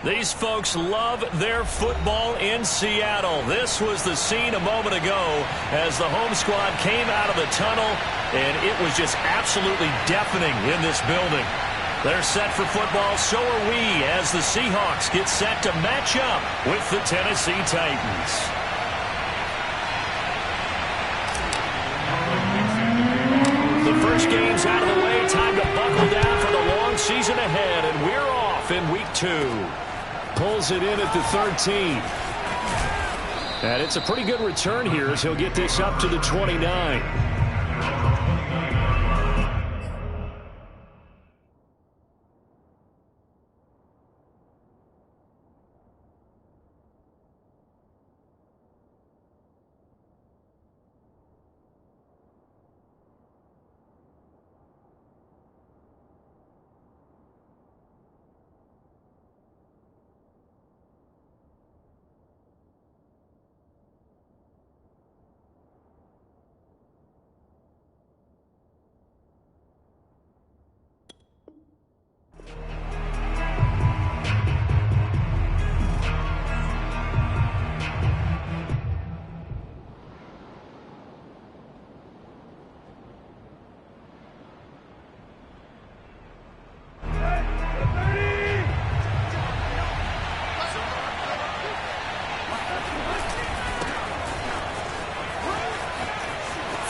These folks love their football in Seattle. This was the scene a moment ago as the home squad came out of the tunnel, and it was just absolutely deafening in this building. They're set for football, so are we, as the Seahawks get set to match up with the Tennessee Titans. The first game's out of the way. Time to buckle down for the long season ahead, and we're off in week 2. Pulls it in at the 13. And it's a pretty good return here as he'll get this up to the 29.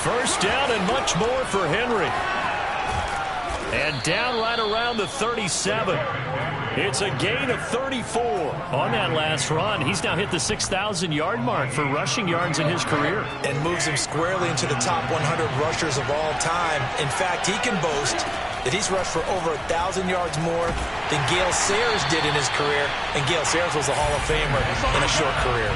First down and much more for Henry. And down right around the 37. It's a gain of 34 on that last run. He's now hit the 6,000-yard mark for rushing yards in his career. And moves him squarely into the top 100 rushers of all time. In fact, he can boast that he's rushed for over 1,000 yards more than Gale Sayers did in his career. And Gale Sayers was a Hall of Famer in a short career.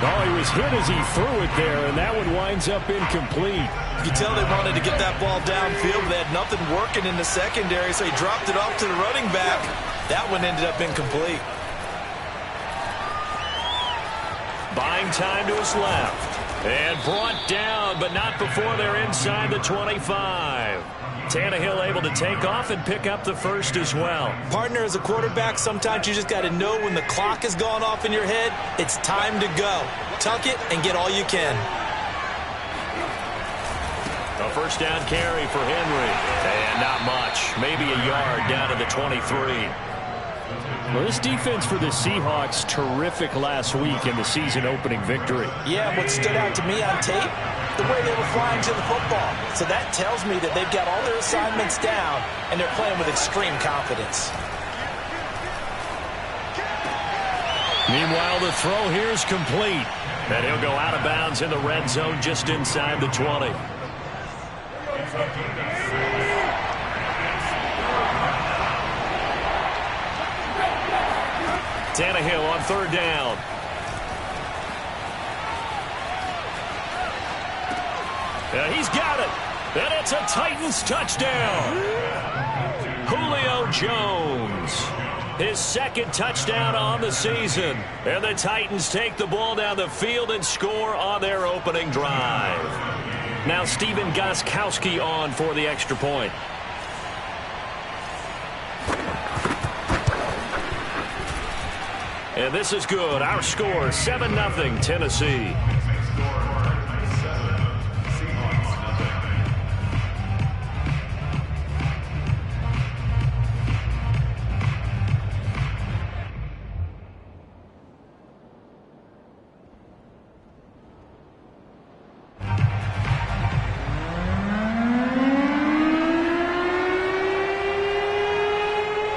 Oh, he was hit as he threw it there, and that one winds up incomplete. You could tell they wanted to get that ball downfield. They had nothing working in the secondary, so he dropped it off to the running back. That one ended up incomplete. Buying time to his left. And brought down, but not before they're inside the 25. Tannehill able to take off and pick up the first as well. Partner, as a quarterback, sometimes you just got to know when the clock has gone off in your head, it's time to go. Tuck it and get all you can. A first down carry for Henry. And not much. Maybe a yard down to the 23. Well, this defense for the Seahawks, terrific last week in the season-opening victory. Yeah, what stood out to me on tape, the way they were flying to the football. So that tells me that they've got all their assignments down, and they're playing with extreme confidence. Meanwhile, the throw here is complete. And he'll go out of bounds in the red zone just inside the 20. Tannehill on third down. He's got it. And it's a Titans touchdown. Julio Jones. His second touchdown on the season. And the Titans take the ball down the field and score on their opening drive. Now Stephen Gostkowski on for the extra point. And this is good. Our score, 7-0 Tennessee.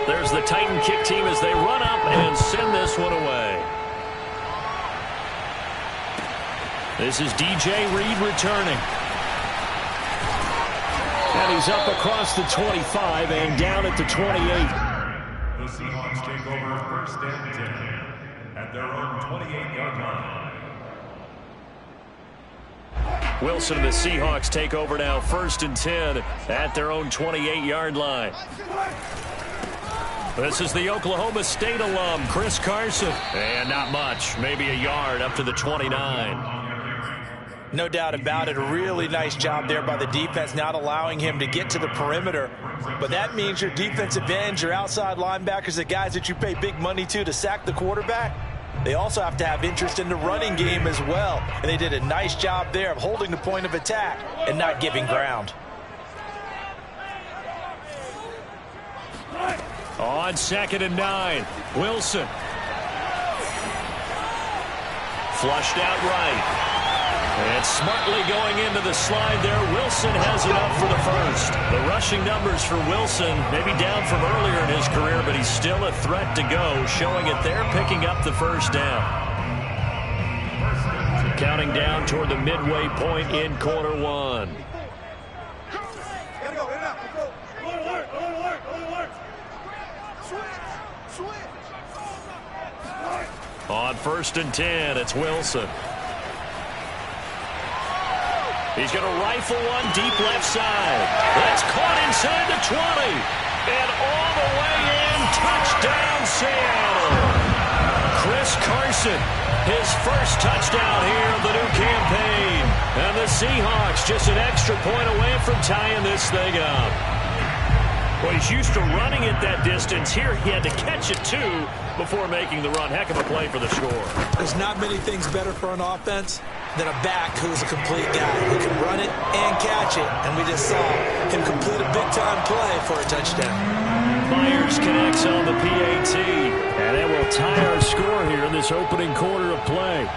There's the Titan kick team as they run up and send this one away. This is DJ Reed returning. And he's up across the 25 and down at the 28. The Seahawks take over first and 10 at their own 28-yard line. Wilson and the Seahawks take over now first and 10 at their own 28-yard line. This is the Oklahoma State alum, Chris Carson. And not much, maybe a yard up to the 29. No doubt about it. A really nice job there by the defense, not allowing him to get to the perimeter. But that means your defensive ends, your outside linebackers, the guys that you pay big money to sack the quarterback, they also have to have interest in the running game as well. And they did a nice job there of holding the point of attack and not giving ground. On 2nd and 9, Wilson. Flushed out right. And smartly going into the slide there, Wilson has it up for the first. The rushing numbers for Wilson, maybe down from earlier in his career, but he's still a threat to go, showing it there, picking up the first down. Counting down toward the midway point in quarter one. On 1st and 10, it's Wilson. He's going to rifle one deep left side. That's caught inside the 20. And all the way in, touchdown Seattle. Chris Carson, his first touchdown here of the new campaign. And the Seahawks just an extra point away from tying this thing up. Well, he's used to running it that distance. Here he had to catch it, too, before making the run. Heck of a play for the score. There's not many things better for an offense than a back who's a complete guy who can run it and catch it. And we just saw him complete a big-time play for a touchdown. Myers connects on the PAT. And it will tie our score here in this opening quarter of play.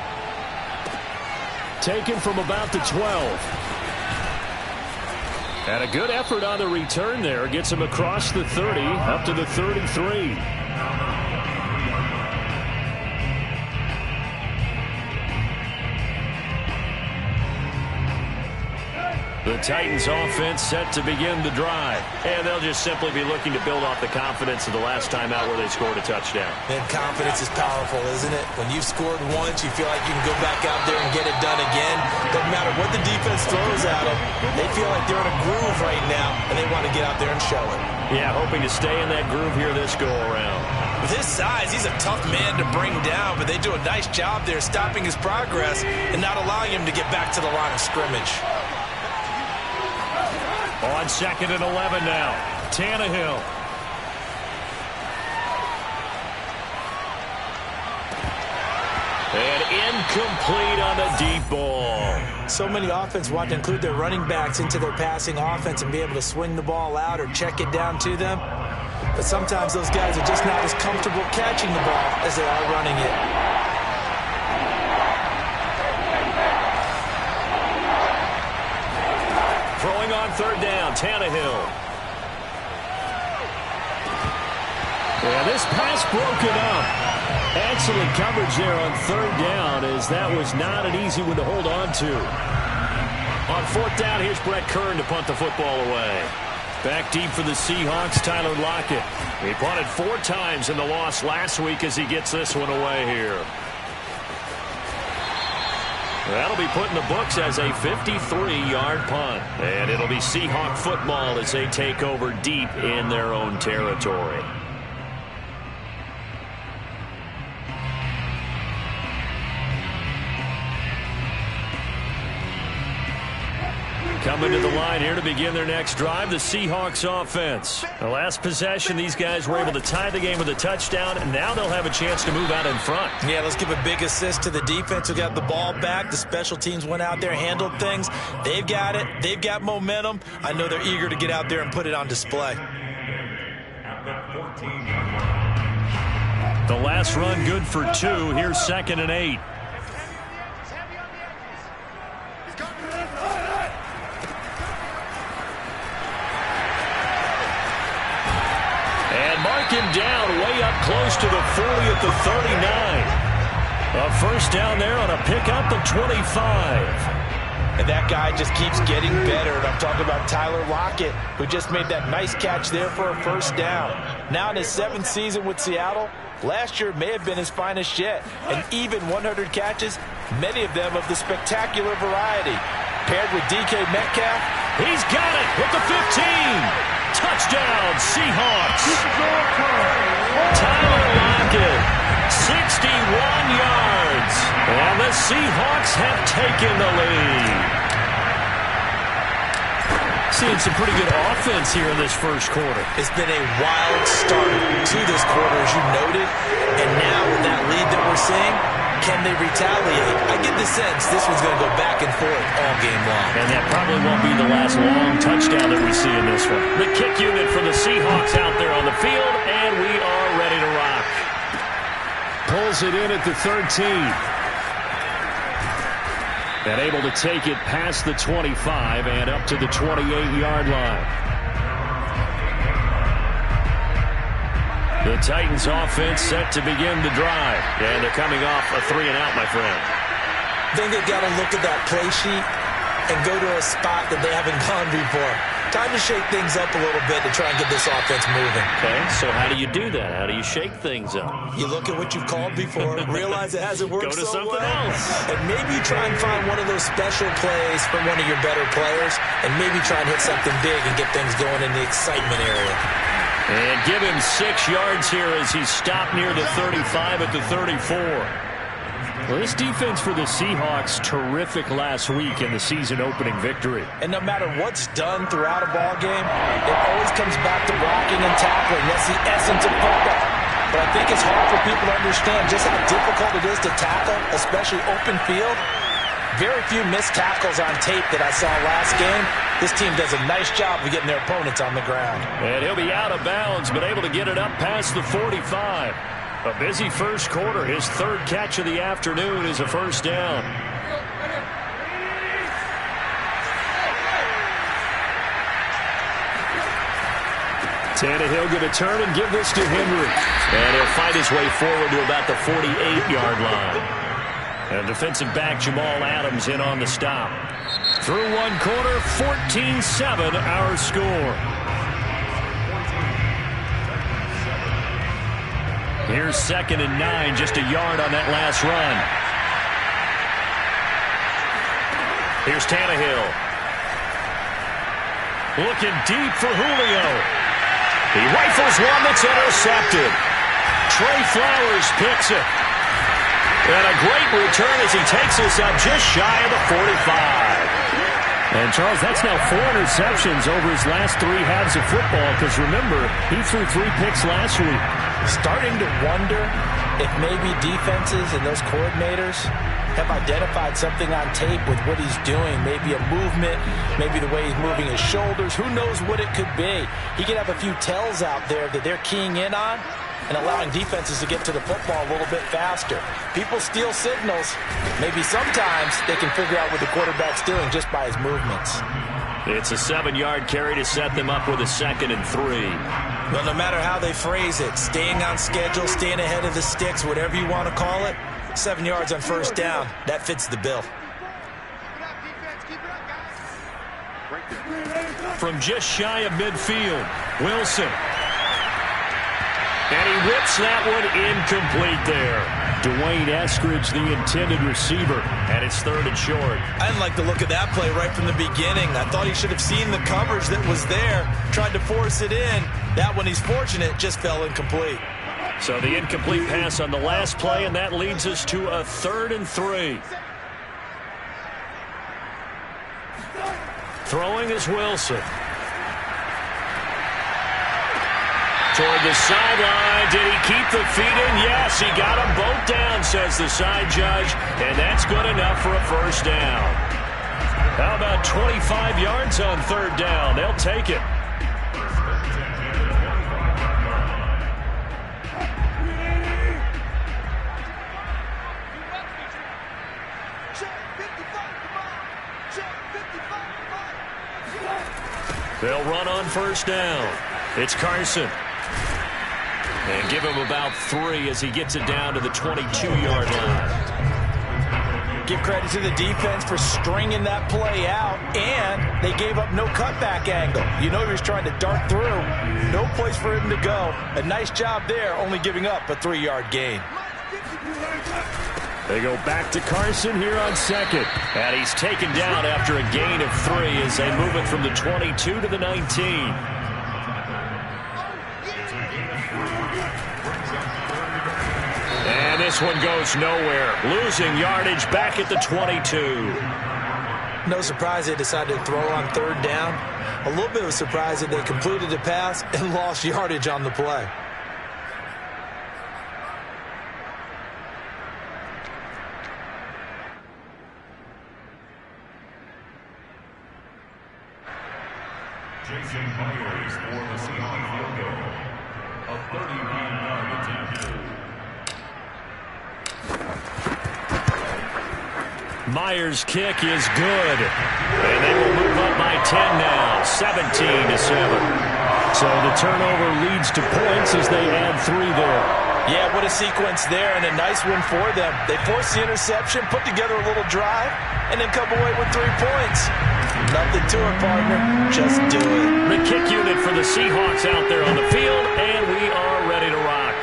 Taken from about the 12. And a good effort on the return there. Gets him across the 30, up to the 33. The Titans offense set to begin the drive. And they'll just simply be looking to build off the confidence of the last time out where they scored a touchdown. And confidence is powerful, isn't it? When you've scored once, you feel like you can go back out there and get it done again. Doesn't matter what the defense throws at them. They feel like they're in a groove right now, and they want to get out there and show it. Yeah, hoping to stay in that groove here this go-around. With his size, he's a tough man to bring down, but they do a nice job there stopping his progress and not allowing him to get back to the line of scrimmage. On 2nd and 11 now, Tannehill. And incomplete on the deep ball. So many offenses want to include their running backs into their passing offense and be able to swing the ball out or check it down to them. But sometimes those guys are just not as comfortable catching the ball as they are running it. Throwing on 3rd down, Tannehill. And this pass broken up. Excellent coverage there on 3rd down, as that was not an easy one to hold on to. On 4th down, here's Brett Kern to punt the football away. Back deep for the Seahawks, Tyler Lockett. He punted 4 times in the loss last week as he gets this one away here. That'll be put in the books as a 53-yard punt. And it'll be Seahawk football as they take over deep in their own territory. Coming to the line here to begin their next drive, the Seahawks offense. The last possession, these guys were able to tie the game with a touchdown, and now they'll have a chance to move out in front. Yeah, let's give a big assist to the defense who got the ball back. The special teams went out there, handled things. They've got it. They've got momentum. I know they're eager to get out there and put it on display. The last run good for 2. Here's 2nd and 8. Mark him down way up close to the 40 at the 39. A first down there on a pickup of 25. And that guy just keeps getting better. And I'm talking about Tyler Lockett, who just made that nice catch there for a first down. Now in his 7th season with Seattle, last year may have been his finest yet. And even 100 catches, many of them of the spectacular variety. Paired with DK Metcalf, he's got it with the 15. Touchdown, Seahawks. Tyler Lockett, 61 yards. And the Seahawks have taken the lead. Seeing some pretty good offense here in this first quarter. It's been a wild start to this quarter, as you noted. And now with that lead that we're seeing, can they retaliate? I get the sense this one's going to go back and forth all game long. And that probably won't be the last long touchdown that we see in this one. The kick unit for the Seahawks out there on the field, and we are ready to rock. Pulls it in at the 13. And able to take it past the 25 and up to the 28-yard line. The Titans offense set to begin the drive. And they're coming off a 3-and-out, my friend. I think they've got to look at that play sheet and go to a spot that they haven't gone before. Time to shake things up a little bit to try and get this offense moving. Okay, so how do you do that? How do you shake things up? You look at what you've called before, realize it hasn't worked so well. Go to something else. And maybe try and find one of those special plays from one of your better players, and maybe try and hit something big and get things going in the excitement area. And give him 6 yards here as he stopped near the 35 at the 34. Well, this defense for the Seahawks, terrific last week in the season-opening victory. And no matter what's done throughout a ball game, it always comes back to blocking and tackling. That's the essence of football. But I think it's hard for people to understand just how difficult it is to tackle, especially open field. Very few missed tackles on tape that I saw last game. This team does a nice job of getting their opponents on the ground. And he'll be out of bounds, but able to get it up past the 45. A busy first quarter. His 3rd catch of the afternoon is a first down. Tannehill going to turn and give this to Henry. And he'll fight his way forward to about the 48-yard line. And defensive back Jamal Adams in on the stop. Through one quarter, 14-7 our score. Here's 2nd and 9, just a yard on that last run. Here's Tannehill. Looking deep for Julio. He rifles one that's intercepted. Trey Flowers picks it. And a great return as he takes us up just shy of the 45. And, Charles, that's now 4 interceptions over his last 3 halves of football because, remember, he threw 3 picks last week. Starting to wonder if maybe defenses and those coordinators have identified something on tape with what he's doing. Maybe a movement, maybe the way he's moving his shoulders. Who knows what it could be? He could have a few tells out there that they're keying in on and allowing defenses to get to the football a little bit faster. People steal signals. Maybe sometimes they can figure out what the quarterback's doing just by his movements. It's a 7-yard carry to set them up with a 2nd and 3. Well, no matter how they phrase it, staying on schedule, staying ahead of the sticks, whatever you want to call it, 7 yards on first down, that fits the bill. From just shy of midfield, Wilson. And he rips that one incomplete there. Dwayne Eskridge, the intended receiver, and it's 3rd and short. I didn't like the look of that play right from the beginning. I thought he should have seen the coverage that was there, tried to force it in. That one, he's fortunate, just fell incomplete. So the incomplete pass on the last play, and that leads us to a 3rd and 3. Throwing is Wilson. Toward the sideline. Did he keep the feet in? Yes, he got them both down, says the side judge. And that's good enough for a first down. How about 25 yards on 3rd down? They'll take it. They'll run on first down. It's Carson. And give him about 3 as he gets it down to the 22-yard line. Give credit to the defense for stringing that play out, and they gave up no cutback angle. You know he was trying to dart through. No place for him to go. A nice job there, only giving up a 3-yard gain. They go back to Carson here on 2nd. And he's taken down after a gain of 3 as they move it from the 22 to the 19. And this this one goes nowhere. Losing yardage back at the 22. No surprise they decided to throw on third down. A little bit of a surprise that they completed the pass and lost yardage on the play. Jason Myers for the Seahawks field goal. A 39-yard attempt. Myers' kick is good. And they will move up by 10 now, 17-7. So the turnover leads to points as they add 3 there. Yeah, what a sequence there, and a nice one for them. They forced the interception, put together a little drive, and then come away with 3 points. Nothing to it, partner. Just do it. The kick unit for the Seahawks out there on the field, and we are ready to rock.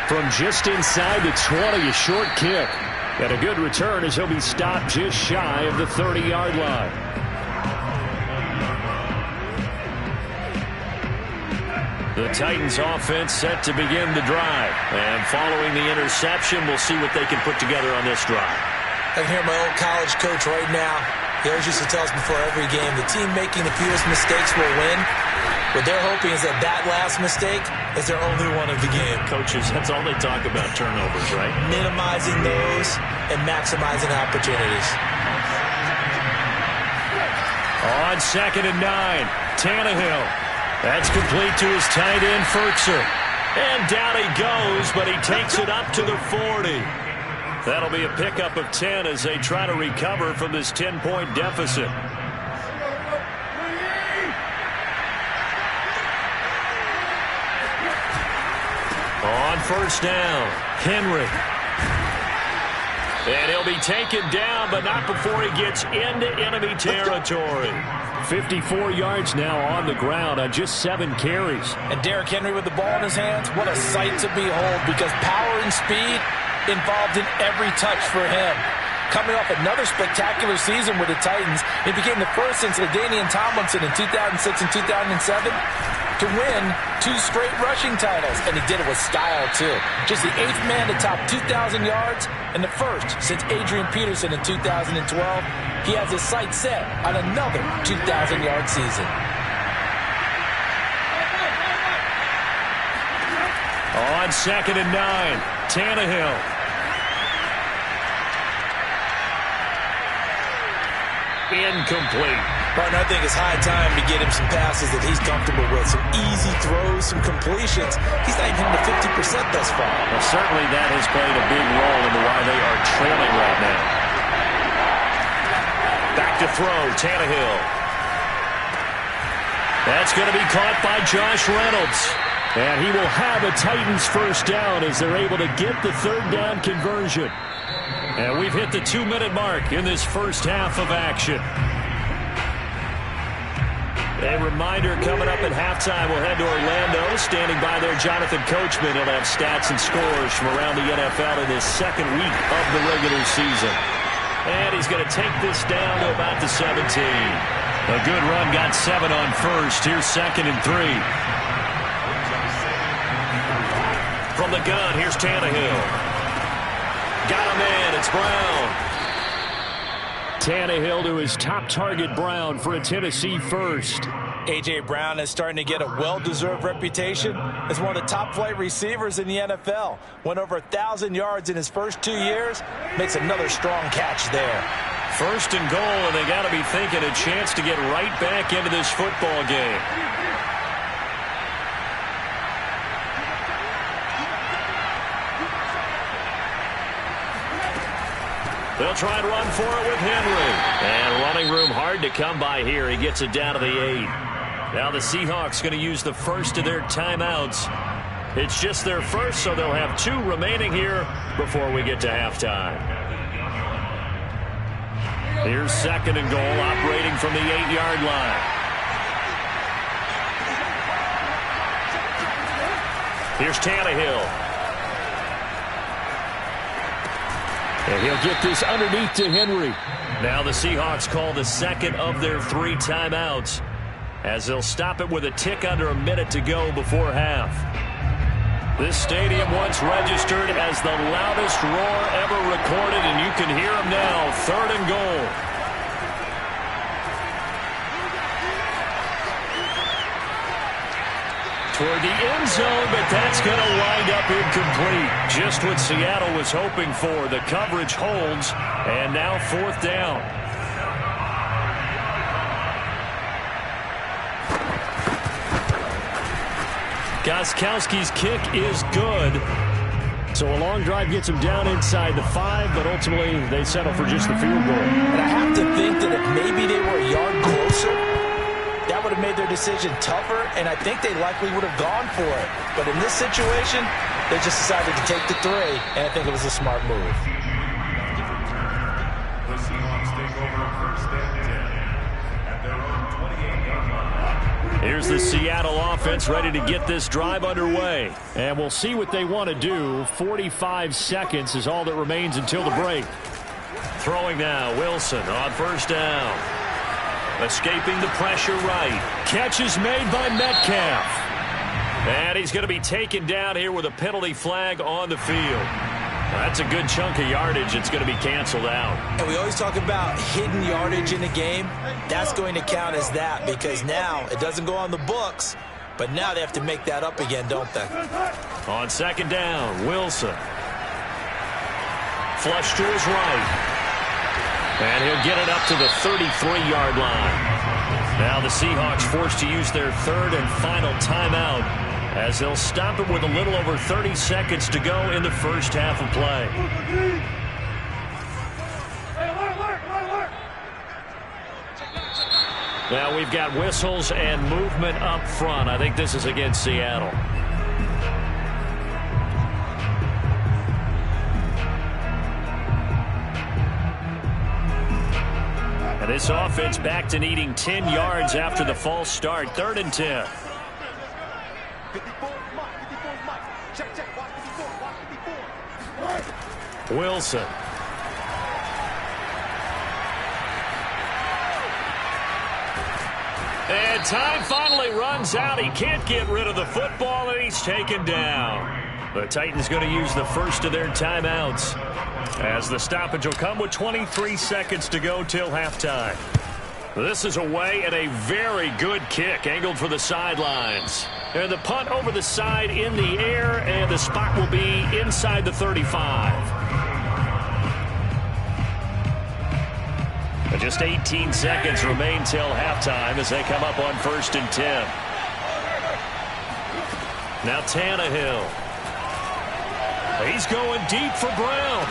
From just inside the 20, a short kick. And a good return as he'll be stopped just shy of the 30-yard line. The Titans offense set to begin the drive. And following the interception, we'll see what they can put together on this drive. I can hear my old college coach right now. He always used to tell us before every game, the team making the fewest mistakes will win. What they're hoping is that that last mistake is their only one of the game. Coaches, that's all they talk about, turnovers, right? Minimizing those and maximizing opportunities. On 2nd and 9, Tannehill. That's complete to his tight end, Firkser. And down he goes, but he takes it up to the 40. That'll be a pickup of 10 as they try to recover from this 10-point deficit. On 1st down, Henry. And he'll be taken down, but not before he gets into enemy territory. 54 yards now on the ground on just 7 carries. And Derrick Henry with the ball in his hands, what a sight to behold, because power and speed involved in every touch for him. Coming off another spectacular season with the Titans, he became the first since LaDainian Tomlinson in 2006 and 2007 to win 2 straight rushing titles, and he did it with style, too. Just the 8th man to top 2,000 yards, and the first since Adrian Peterson in 2012. He has his sights set on another 2,000-yard season. On 2nd and 9, Tannehill. Incomplete. Partner, I think it's high time to get him some passes that he's comfortable with. Some easy throws, some completions. He's not even to 50% thus far. Well, certainly that has played a big role in why they are trailing right now. Back to throw, Tannehill. That's going to be caught by Josh Reynolds. And he will have a Titans first down as they're able to get the 3rd down conversion. And we've hit the 2-minute mark in this first half of action. A reminder, coming up at halftime, we'll head to Orlando. Standing by there, Jonathan Coachman. He'll have stats and scores from around the NFL in this 2nd week of the regular season. And he's going to take this down to about the 17. A good run, got 7 on 1st. Here's 2nd and 3. From the gun, here's Tannehill. Got him in, it's Brown. Tannehill to his top target, Brown, for a Tennessee first. A.J. Brown is starting to get a well-deserved reputation as one of the top-flight receivers in the NFL. Went over 1,000 yards in his first 2 years. Makes another strong catch there. 1st and goal, and they got to be thinking a chance to get right back into this football game. They'll try and run for it with Henry. And running room hard to come by here. He gets it down to the 8. Now the Seahawks going to use the first of their timeouts. It's just their first, so they'll have 2 remaining here before we get to halftime. Here's 2nd and goal, operating from the 8-yard line. Here's Tannehill. And he'll get this underneath to Henry. Now the Seahawks call the 2nd of their 3 timeouts, as they'll stop it with a tick under a minute to go before half. This stadium once registered as the loudest roar ever recorded, and you can hear them now. 3rd and goal. Toward the end zone, but that's going to wind up incomplete. Just what Seattle was hoping for. The coverage holds, and now 4th down. Gostkowski's kick is good. So a long drive gets him down inside the 5, but ultimately they settle for just the field goal. And I have to think that if maybe they were a yard closer, that would have made their decision tougher, and I think they likely would have gone for it. But in this situation, they just decided to take the 3, and I think it was a smart move. The Seahawks take over 1st and 10 at their own 28-yard line. Here's the Seattle offense ready to get this drive underway. And we'll see what they want to do. 45 seconds is all that remains until the break. Throwing now, Wilson on 1st down. Escaping the pressure right. Catch is made by Metcalf. And he's going to be taken down here with a penalty flag on the field. That's a good chunk of yardage. It's going to be canceled out. And we always talk about hidden yardage in a game. That's going to count as that because now it doesn't go on the books, but now they have to make that up again, don't they? On 2nd down, Wilson. Flush to his right. And he'll get it up to the 33-yard line. Now the Seahawks forced to use their 3rd and final timeout, as they'll stop it with a little over 30 seconds to go in the first half of play. Now we've got whistles and movement up front. I think this is against Seattle. And this offense back to needing 10 yards after the false start. 3rd and 10. Wilson. And time finally runs out. He can't get rid of the football, and he's taken down. The Titans going to use the first of their timeouts, as the stoppage will come with 23 seconds to go till halftime. This is away, and a very good kick angled for the sidelines. And the punt over the side in the air, and the spot will be inside the 35. And just 18 seconds remain till halftime as they come up on 1st and 10. Now Tannehill. He's going deep for Brown.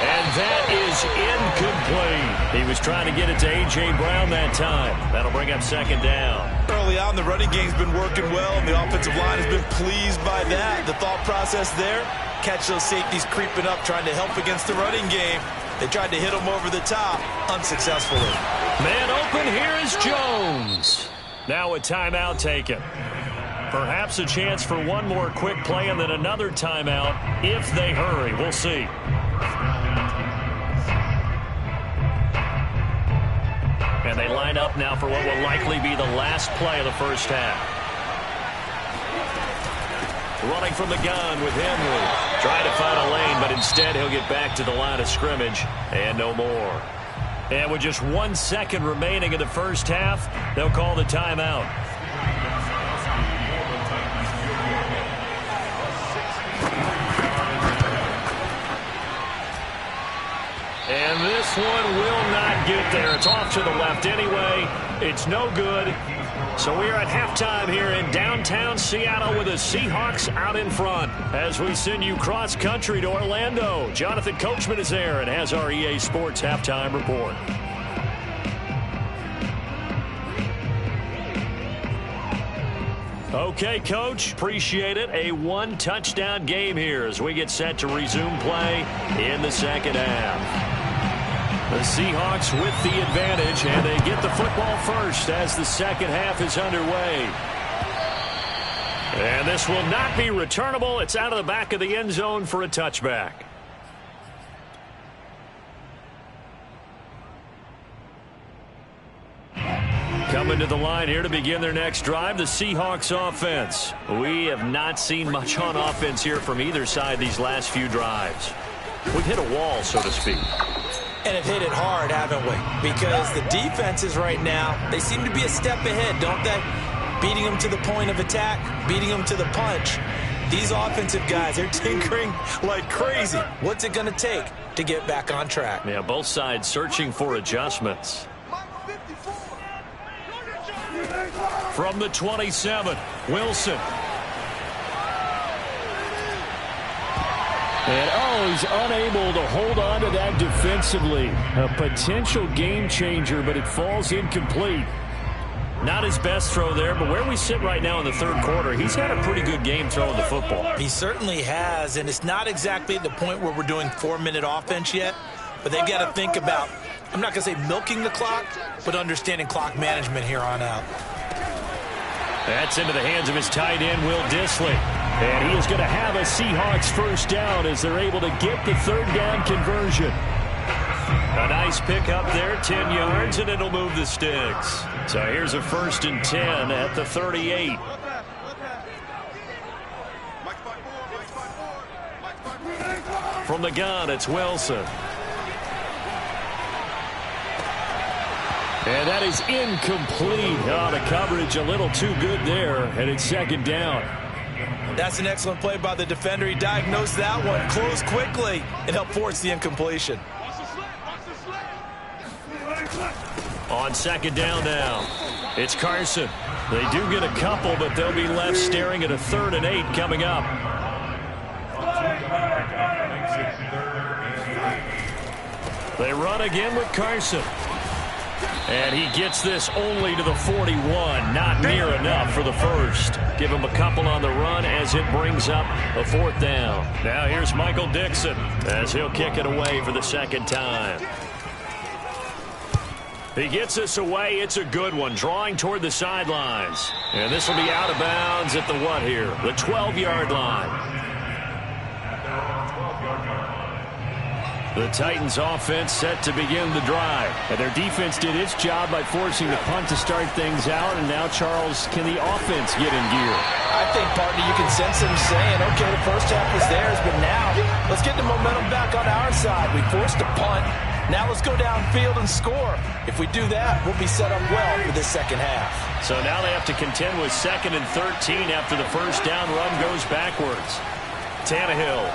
And that is incomplete. He was trying to get it to A.J. Brown that time. That'll bring up 2nd down. Early on, the running game's been working well, and the offensive line has been pleased by that. The thought process there, catch those safeties creeping up, trying to help against the running game. They tried to hit him over the top, unsuccessfully. Man open, here is Jones. Now a timeout taken. Perhaps a chance for one more quick play and then another timeout if they hurry. We'll see. And they line up now for what will likely be the last play of the first half. Running from the gun with Henry. Trying to find a lane, but instead he'll get back to the line of scrimmage and no more. And with just 1 second remaining in the first half, they'll call the timeout. And this one will not get there. It's off to the left anyway. It's no good. So we are at halftime here in downtown Seattle with the Seahawks out in front. As we send you cross-country to Orlando, Jonathan Coachman is there and has our EA Sports halftime report. Okay, Coach, appreciate it. A one-touchdown game here as we get set to resume play in the second half. The Seahawks with the advantage, and they get the football first as the second half is underway. And this will not be returnable. It's out of the back of the end zone for a touchback. Coming to the line here to begin their next drive, the Seahawks offense. We have not seen much on offense here from either side these last few drives. We've hit a wall, so to speak. And have hit it hard, haven't we? Because the defenses right now, they seem to be a step ahead, don't they? Beating them to the point of attack, beating them to the punch. These offensive guys, they're tinkering like crazy. What's it going to take to get back on track? Yeah, both sides searching for adjustments. From the 27, Wilson. And, he's unable to hold on to that defensively. A potential game changer, but it falls incomplete. Not his best throw there, but where we sit right now in the third quarter, he's had a pretty good game throwing the football. He certainly has, and it's not exactly at the point where we're doing 4-minute offense yet, but they've got to think about, I'm not going to say milking the clock, but understanding clock management here on out. That's into the hands of his tight end, Will Dissly. And he is going to have a Seahawks first down as they're able to get the third down conversion. A nice pickup there, 10 yards, and it'll move the sticks. So here's a 1st and 10 at the 38. From the gun, it's Wilson. And that is incomplete. Oh, the coverage a little too good there, and it's 2nd down. That's an excellent play by the defender. He diagnosed that one, closed quickly, and helped force the incompletion. On 2nd down now, it's Carson. They do get a couple, but they'll be left staring at a 3rd and 8 coming up. They run again with Carson. And he gets this only to the 41. Not near enough for the first. Give him a couple on the run as it brings up a 4th down. Now here's Michael Dixon as he'll kick it away for the 2nd time. He gets this away. It's a good one. Drawing toward the sidelines. And this will be out of bounds at the what here? The 12-yard line. The Titans offense set to begin the drive. And their defense did its job by forcing the punt to start things out. And now, Charles, can the offense get in gear? I think, partner, you can sense them saying, okay, the first half was theirs, but now let's get the momentum back on our side. We forced a punt. Now let's go downfield and score. If we do that, we'll be set up well for this second half. So now they have to contend with 2nd and 13 after the first down run goes backwards. Tannehill.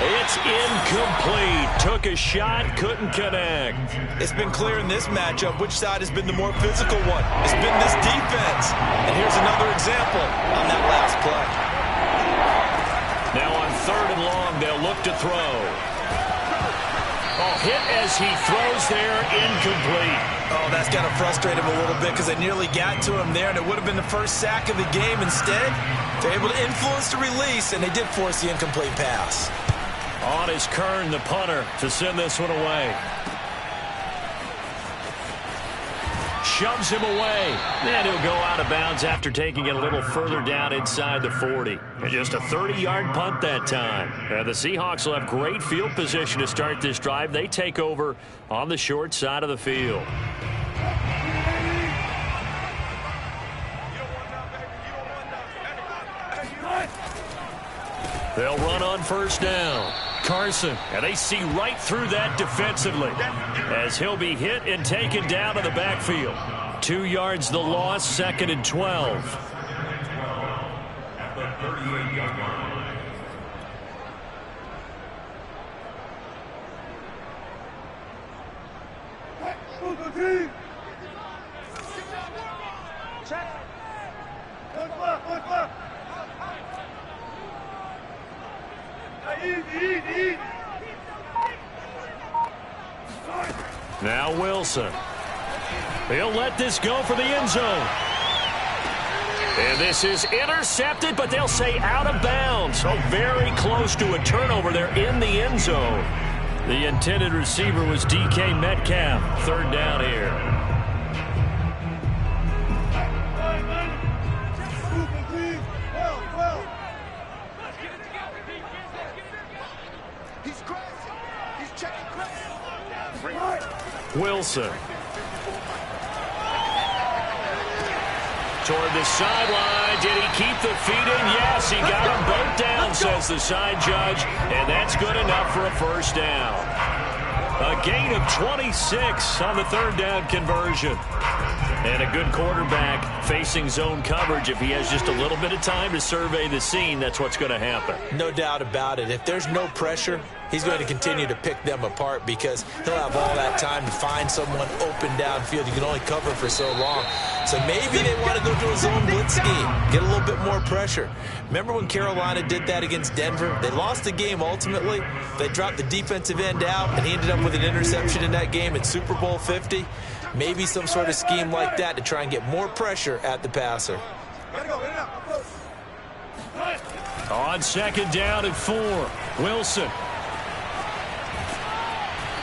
It's incomplete. Took a shot, couldn't connect. It's been clear in this matchup which side has been the more physical one. It's been this defense. And here's another example on that last play. Now on 3rd and long, they'll look to throw. Oh, hit as he throws there, incomplete. Oh, that's got to frustrate him a little bit because they nearly got to him there, and it would have been the first sack of the game. Instead, they're able to influence the release, and they did force the incomplete pass. On is Kern, the punter, to send this one away. Shoves him away. And he'll go out of bounds after taking it a little further down inside the 40. And just a 30-yard punt that time. The Seahawks will have great field position to start this drive. They take over on the short side of the field. They'll run on 1st down. Carson, and they see right through that defensively as he'll be hit and taken down in the backfield. 2 yards the loss, 2nd and 12. At the 38-yard line. Now Wilson. He'll let this go for the end zone. And this is intercepted, but they'll say out of bounds. So very close to a turnover there in the end zone. The intended receiver was DK Metcalf. 3rd down here. Wilson. Toward the sideline. Did he keep the feet in? Yes, he got them both down, says the side judge. And that's good enough for a first down. A gain of 26 on the third down conversion. And a good quarterback facing zone coverage. If he has just a little bit of time to survey the scene, that's what's going to happen. No doubt about it. If there's no pressure, he's going to continue to pick them apart because he'll have all that time to find someone open downfield. You can only cover for so long. So maybe they want to go to a zone blitz scheme, get a little bit more pressure. Remember when Carolina did that against Denver? They lost the game ultimately. They dropped the defensive end out, and he ended up with an interception in that game in Super Bowl 50. Maybe some sort of scheme like that to try and get more pressure at the passer. On second down and 4, Wilson.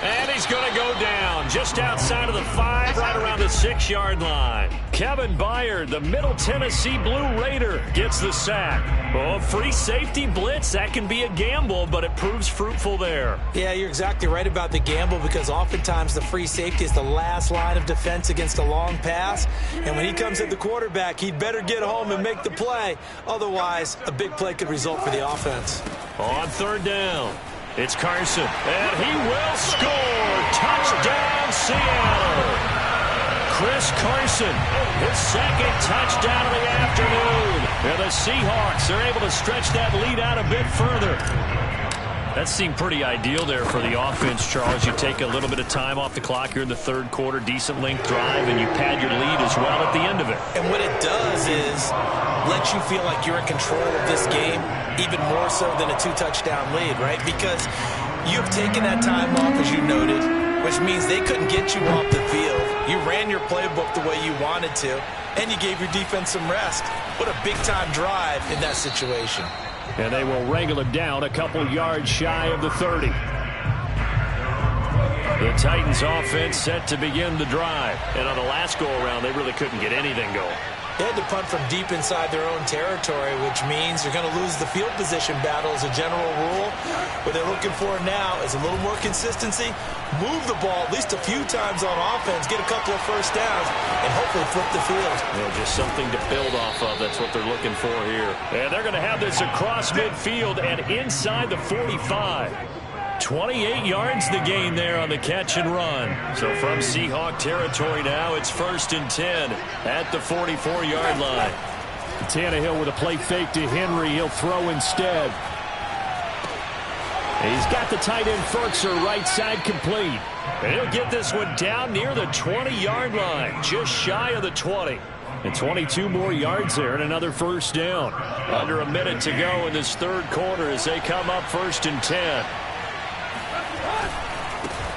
And he's going to go down just outside of the 5, right around the 6-yard line. Kevin Byard, the Middle Tennessee Blue Raider, gets the sack. Oh, free safety blitz, that can be a gamble, but it proves fruitful there. Yeah, you're exactly right about the gamble because oftentimes the free safety is the last line of defense against a long pass. And when he comes at the quarterback, he'd better get home and make the play. Otherwise, a big play could result for the offense. On third down, it's Carson, and he will score. Touchdown, Seattle. Chris Carson, his second touchdown of the afternoon. And the Seahawks are able to stretch that lead out a bit further. That seemed pretty ideal there for the offense, Charles. You take a little bit of time off the clock here in the third quarter, decent length drive, and you pad your lead as well at the end of it. And what it does is let you feel like you're in control of this game, even more so than a 2-touchdown lead, right? Because you've taken that time off, as you noted, which means they couldn't get you off the field. You ran your playbook the way you wanted to, and you gave your defense some rest. What a big-time drive in that situation. And they will wrangle him down a couple yards shy of the 30. The Titans offense set to begin the drive. And on the last go-around, they really couldn't get anything going. They had to punt from deep inside their own territory, which means they're going to lose the field position battle as a general rule. What they're looking for now is a little more consistency, move the ball at least a few times on offense, get a couple of first downs, and hopefully flip the field. Yeah, just something to build off of. That's what they're looking for here. And they're going to have this across midfield and inside the 45. 28 yards the gain there on the catch and run. So from Seahawk territory now, it's 1st and 10 at the 44-yard line. Tannehill with a play fake to Henry. He'll throw instead. He's got the tight end Ferkser right side complete. And he'll get this one down near the 20-yard line, just shy of the 20. And 22 more yards there and another first down. Under a minute to go in this third quarter as they come up 1st and 10.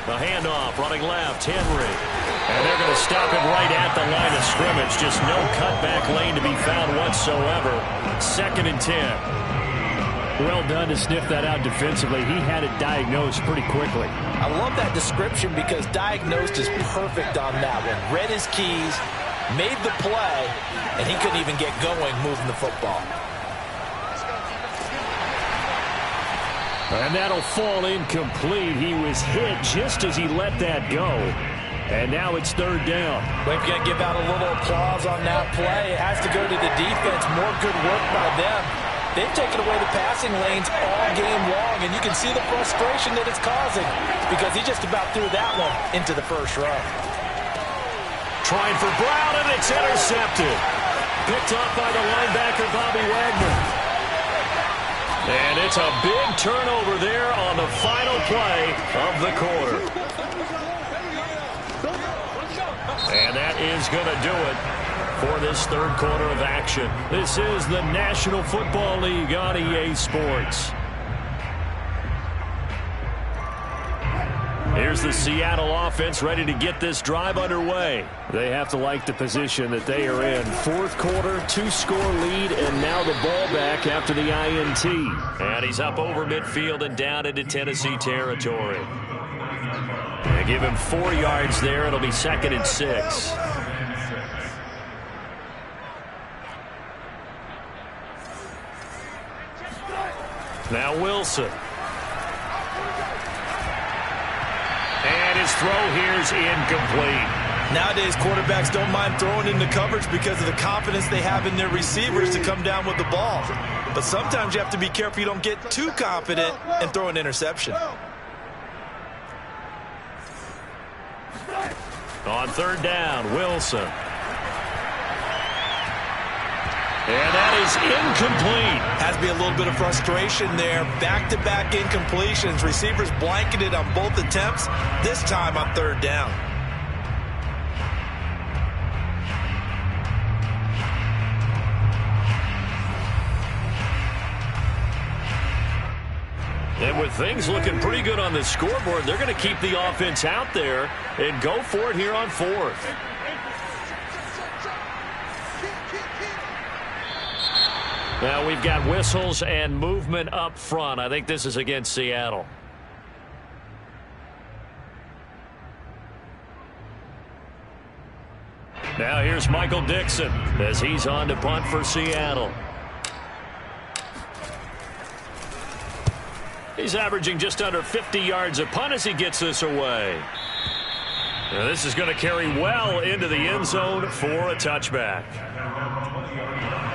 The handoff, running left, Henry. And they're going to stop him right at the line of scrimmage. Just no cutback lane to be found whatsoever. 2nd and 10. Well done to sniff that out defensively. He had it diagnosed pretty quickly. I love that description because diagnosed is perfect on that one. Read his keys, made the play, and he couldn't even get going moving the football. And that'll fall incomplete. He was hit just as he let that go. And now it's 3rd down. We're going to give out a little applause on that play. It has to go to the defense. More good work by them. They've taken away the passing lanes all game long, and you can see the frustration that it's causing because he just about threw that one into the first row. Trying for Brown, and it's intercepted. Picked up by the linebacker, Bobby Wagner. And it's a big turnover there on the final play of the quarter. And that is going to do it for this third quarter of action. This is the National Football League on EA Sports. Here's the Seattle offense ready to get this drive underway. They have to like the position that they are in. Fourth quarter, 2-score lead, and now the ball back after the INT. And he's up over midfield and down into Tennessee territory. They give him 4 yards there. It'll be 2nd and 6. Now Wilson. And his throw here is incomplete. Nowadays, quarterbacks don't mind throwing into coverage because of the confidence they have in their receivers to come down with the ball. But sometimes you have to be careful you don't get too confident and throw an interception. On third down, Wilson. And that is incomplete. Has to be a little bit of frustration there. Back-to-back incompletions. Receivers blanketed on both attempts, this time on third down. And with things looking pretty good on the scoreboard, they're going to keep the offense out there and go for it here on fourth. Now we've got whistles and movement up front. I think this is against Seattle. Now here's Michael Dixon as he's on to punt for Seattle. He's averaging just under 50 yards a punt as he gets this away. Now this is going to carry well into the end zone for a touchback.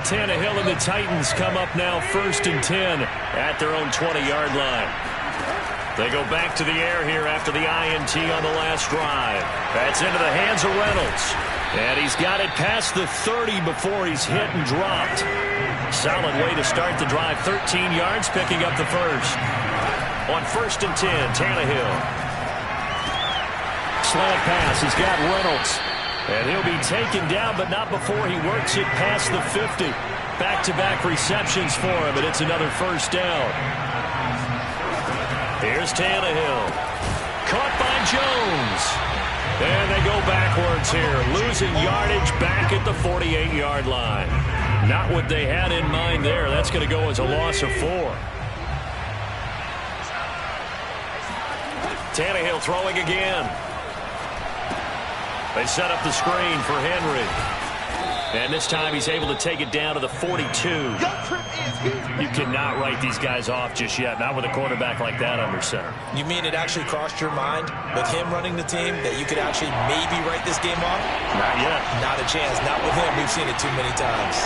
Tannehill and the Titans come up now 1st and 10 at their own 20-yard line. They go back to the air here after the INT on the last drive. That's into the hands of Reynolds. And he's got it past the 30 before he's hit and dropped. Solid way to start the drive. 13 yards, picking up the first. On 1st and 10, Tannehill. Slant pass. He's got Reynolds. And he'll be taken down, but not before he works it past the 50. Back-to-back receptions for him, and it's another first down. Here's Tannehill. Caught by Jones. And they go backwards here, losing yardage back at the 48-yard line. Not what they had in mind there. That's going to go as a loss of 4. Tannehill throwing again. They set up the screen for Henry. And this time he's able to take it down to the 42. You cannot write these guys off just yet, not with a quarterback like that under center. You mean it actually crossed your mind with him running the team that you could actually maybe write this game off? Not yet. Not a chance. Not with him. We've seen it too many times.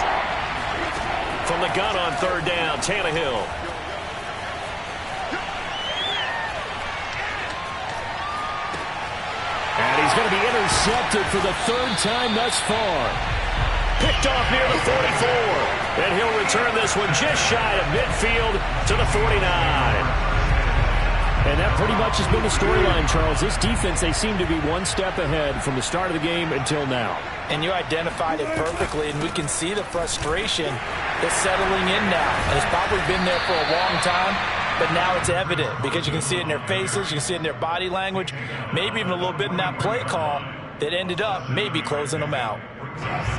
From the gun on third down, Tannehill. And he's going to be intercepted for the third time thus far. Picked off near the 44. And he'll return this one just shy of midfield to the 49. And that pretty much has been the storyline, Charles. This defense, they seem to be one step ahead from the start of the game until now. And you identified it perfectly, and we can see the frustration that's settling in now. And it's probably been there for a long time, but now it's evident because you can see it in their faces, you can see it in their body language, maybe even a little bit in that play call that ended up maybe closing them out.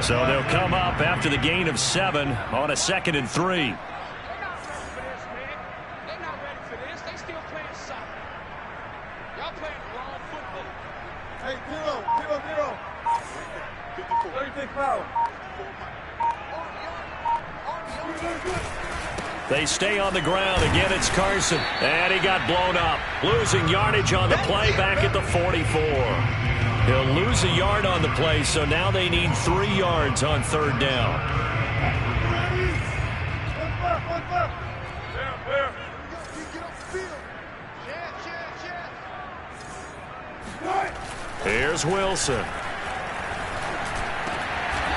So they'll come up after the gain of 7 on a 2nd and 3. They stay on the ground. Again, it's Carson. And he got blown up. Losing yardage on the play back at the 44. He'll lose a yard on the play, so now they need 3 yards on third down. Here's Wilson.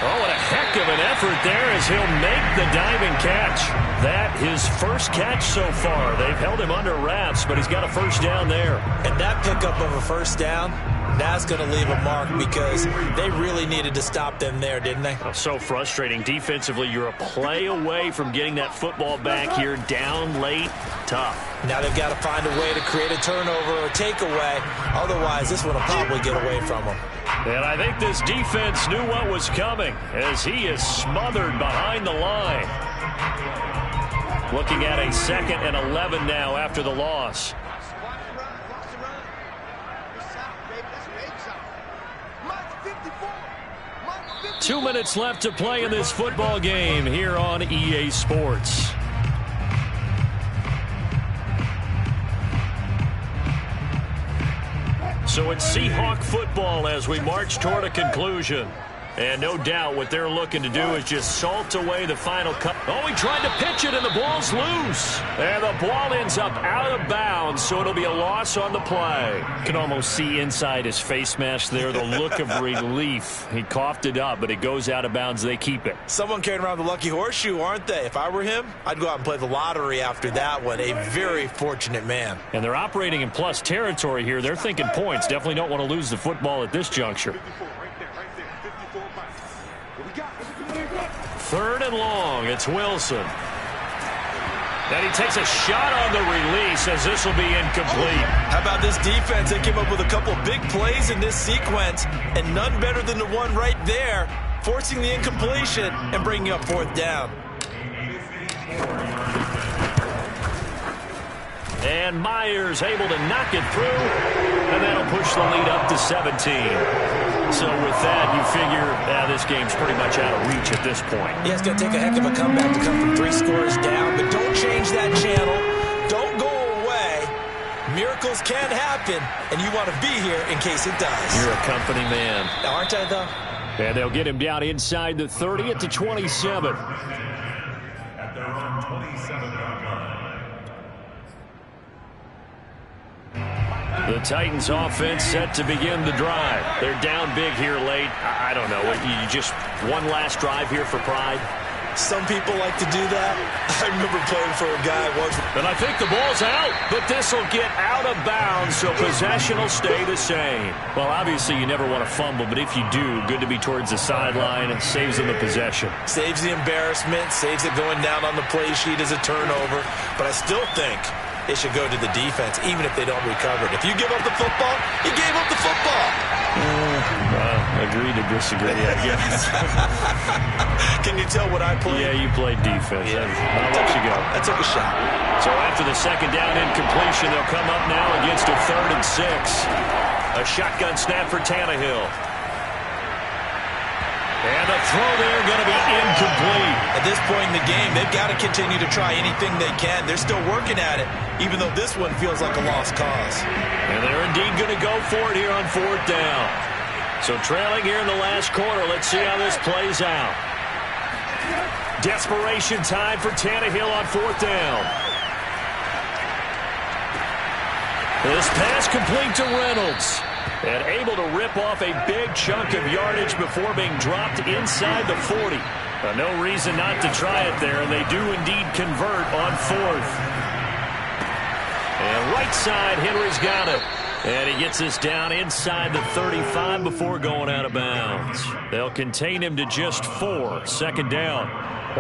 Oh, what a heck of an effort there as he'll make the diving catch. That his first catch so far. They've held him under wraps, but he's got a first down there. And that pickup of a first down, that's going to leave a mark because they really needed to stop them there, didn't they? Oh, so frustrating. Defensively, you're a play away from getting that football back here down late. Tough. Now they've got to find a way to create a turnover or takeaway. Otherwise, this one will probably get away from them. And I think this defense knew what was coming as he is smothered behind the line. Looking at a 2nd and 11 now after the loss. Two minutes left to play in this football game here on EA Sports. So it's Seahawk football as we march toward a conclusion. And no doubt what they're looking to do is just salt away the final cut. Oh, he tried to pitch it, and the ball's loose. And the ball ends up out of bounds, so it'll be a loss on the play. You can almost see inside his face mask there the look of relief. He coughed it up, but it goes out of bounds. They keep it. Someone carrying around the lucky horseshoe, aren't they? If I were him, I'd go out and play the lottery after that one. A very fortunate man. And they're operating in plus territory here. They're thinking points. Definitely don't want to lose the football at this juncture. 3rd and long. It's Wilson. And he takes a shot on the release as this will be incomplete. How about this defense? They came up with a couple big plays in this sequence, and none better than the one right there, forcing the incompletion and bringing up 4th down. And Myers able to knock it through, and that'll push the lead up to 17. So with that, you figure this game's pretty much out of reach at this point. Yeah, it's going to take a heck of a comeback to come from 3 scores down, but don't change that channel. Don't go away. Miracles can happen, and you want to be here in case it does. You're a company man. Aren't I, though? And they'll get him down inside the 30 at the 27. At their own 27-yard line. The Titans offense set to begin the drive. They're down big here late. I don't know. You just one last drive here for pride? Some people like to do that. I remember playing for a guy once. And I think the ball's out, but this will get out of bounds, so possession will stay the same. Well, obviously you never want to fumble, but if you do, good to be towards the sideline. It saves them the possession. Saves the embarrassment, saves it going down on the play sheet as a turnover. But I still think it should go to the defense, even if they don't recover it. If you give up the football, you gave up the football. Agree to disagree, I guess. Can you tell what I played? Yeah, you played defense. Yeah. I'll let you go. I took a shot. So after the 2nd down incompletion, they'll come up now against a 3rd and 6. A shotgun snap for Tannehill. And the throw there going to be incomplete. At this point in the game, they've got to continue to try anything they can. They're still working at it, even though this one feels like a lost cause. And they're indeed going to go for it here on 4th down. So trailing here in the last quarter, let's see how this plays out. Desperation time for Tannehill on 4th down. This pass complete to Reynolds. And able to rip off a big chunk of yardage before being dropped inside the 40. No reason not to try it there, and they do indeed convert on 4th. And right side, Henry's got it. And he gets this down inside the 35 before going out of bounds. They'll contain him to just 4, 2nd down.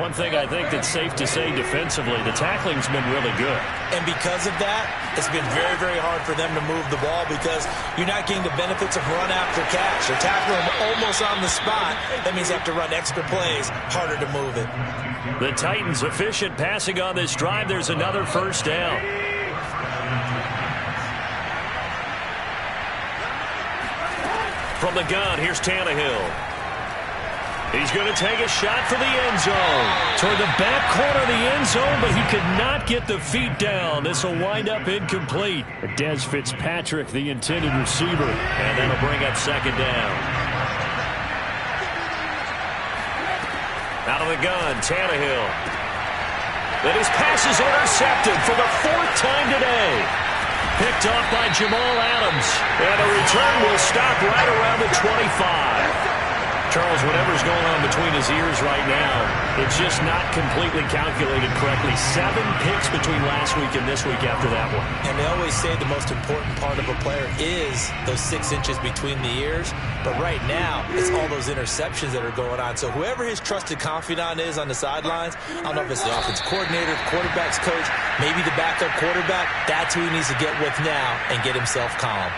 One thing I think that's safe to say defensively, the tackling's been really good. And because of that, it's been very, very hard for them to move the ball because you're not getting the benefits of run after catch. You're tackling them almost on the spot. That means you have to run extra plays, harder to move it. The Titans efficient passing on this drive. There's another 1st down. From the gun, here's Tannehill. He's going to take a shot for the end zone. Toward the back corner of the end zone, but he could not get the feet down. This will wind up incomplete. Des Fitzpatrick, the intended receiver. And that'll bring up 2nd down. Out of the gun, Tannehill. But his pass is intercepted for the 4th time today. Picked off by Jamal Adams. And a return will stop right around the 25. Charles, whatever's going on between his ears right now, it's just not completely calculated correctly. 7 picks between last week and this week after that one. And they always say the most important part of a player is those 6 inches between the ears. But right now, it's all those interceptions that are going on. So whoever his trusted confidant is on the sidelines, I don't know if it's the offensive coordinator, the quarterback's coach, maybe the backup quarterback, that's who he needs to get with now and get himself calm.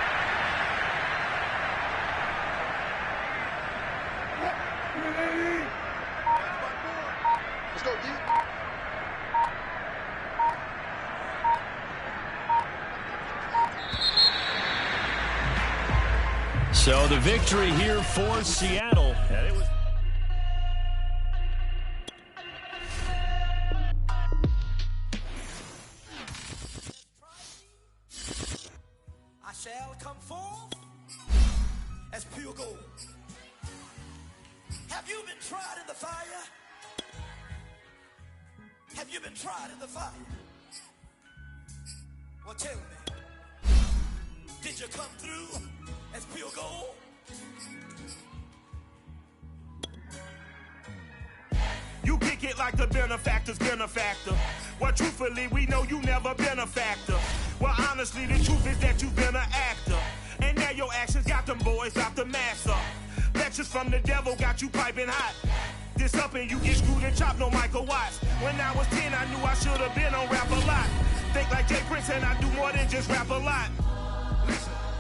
So the victory here for Seattle. And it was I shall come forth you been tried in the fire? Have you been tried in the fire? Well, tell me, did you come through as pure gold? You kick it like the benefactor's benefactor. Well, truthfully, we know you never been a factor. Well, honestly, the truth is that you've been an actor. And now your actions got them boys out the mask up. Lectures from the devil got you piping hot. This up and you get screwed and chopped, no Michael Watts. When I was 10, I knew I should have been on rap a lot. Think like Jay Prince and I do more than just rap a lot.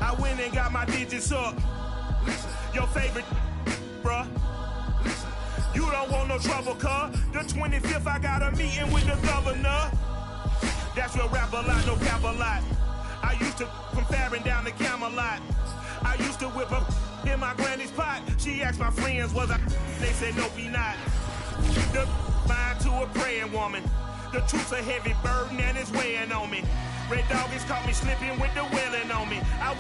I went and got my digits up. Your favorite, bruh. You don't want no trouble, cuz. The 25th, I got a meeting with the governor. That's real rap a lot, no cap a lot. I used to from Farron down to Camelot. I used to whip up in my granny's pot. She asked my friends, was I? They said, no, be not. The mind to a praying woman. The truth's a heavy burden and it's weighing on me. Red Dog has caught me slipping with the wailing on me. I went